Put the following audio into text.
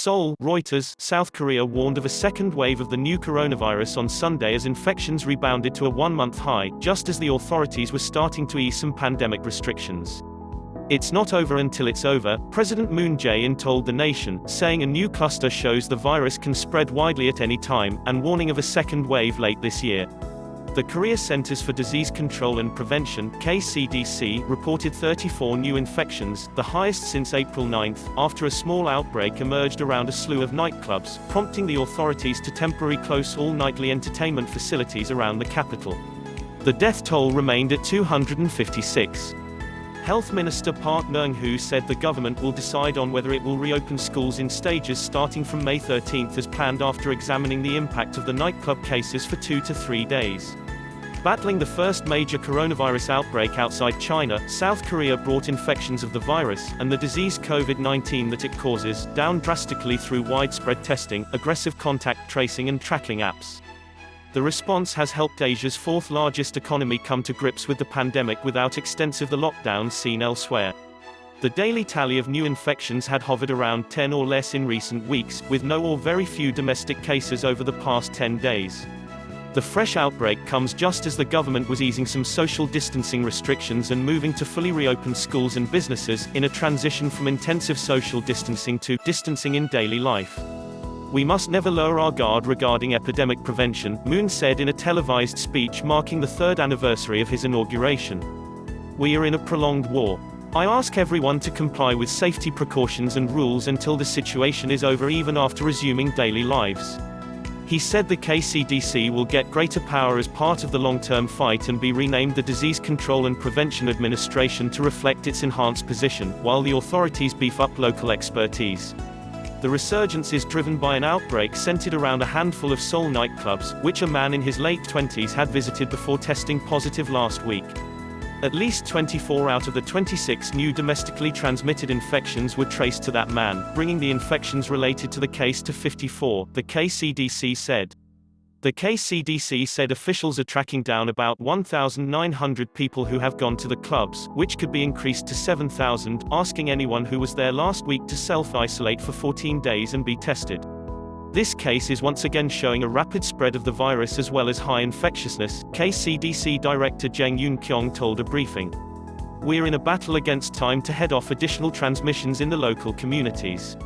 Seoul, Reuters, South Korea warned of a second wave of the new coronavirus on Sunday as infections rebounded to a one-month high, just as the authorities were starting to ease some pandemic restrictions. "It's not over until it's over," President Moon Jae-in told the nation, saying a new cluster shows the virus can spread widely at any time, and warning of a second wave late this year. The Korea Centers for Disease Control and Prevention (KCDC) reported 34 new infections, the highest since April 9, after a small outbreak emerged around a slew of nightclubs, prompting the authorities to temporarily close all nightly entertainment facilities around the capital. The death toll remained at 256. Health Minister Park Neung-hoo said the government will decide on whether it will reopen schools in stages starting from May 13 as planned after examining the impact of the nightclub cases for 2 to 3 days. Battling the first major coronavirus outbreak outside China, South Korea brought infections of the virus, and the disease COVID-19 that it causes, down drastically through widespread testing, aggressive contact tracing and tracking apps. The response has helped Asia's fourth-largest economy come to grips with the pandemic without extensive lockdowns seen elsewhere. The daily tally of new infections had hovered around 10 or less in recent weeks, with no or very few domestic cases over the past 10 days. The fresh outbreak comes just as the government was easing some social distancing restrictions and moving to fully reopen schools and businesses, in a transition from intensive social distancing to distancing in daily life. "We must never lower our guard regarding epidemic prevention," Moon said in a televised speech marking the third anniversary of his inauguration. "We are in a prolonged war. I ask everyone to comply with safety precautions and rules until the situation is over, even after resuming daily lives." He said the KCDC will get greater power as part of the long-term fight and be renamed the Disease Control and Prevention Administration to reflect its enhanced position, while the authorities beef up local expertise. The resurgence is driven by an outbreak centered around a handful of Seoul nightclubs, which a man in his late 20s had visited before testing positive last week. At least 24 out of the 26 new domestically transmitted infections were traced to that man, bringing the infections related to the case to 54, the KCDC said. The KCDC said officials are tracking down about 1,900 people who have gone to the clubs, which could be increased to 7,000, asking anyone who was there last week to self-isolate for 14 days and be tested. This case is once again showing a rapid spread of the virus as well as high infectiousness, KCDC Director Jang Yoon-kyung told a briefing. "We're in a battle against time to head off additional transmissions in the local communities.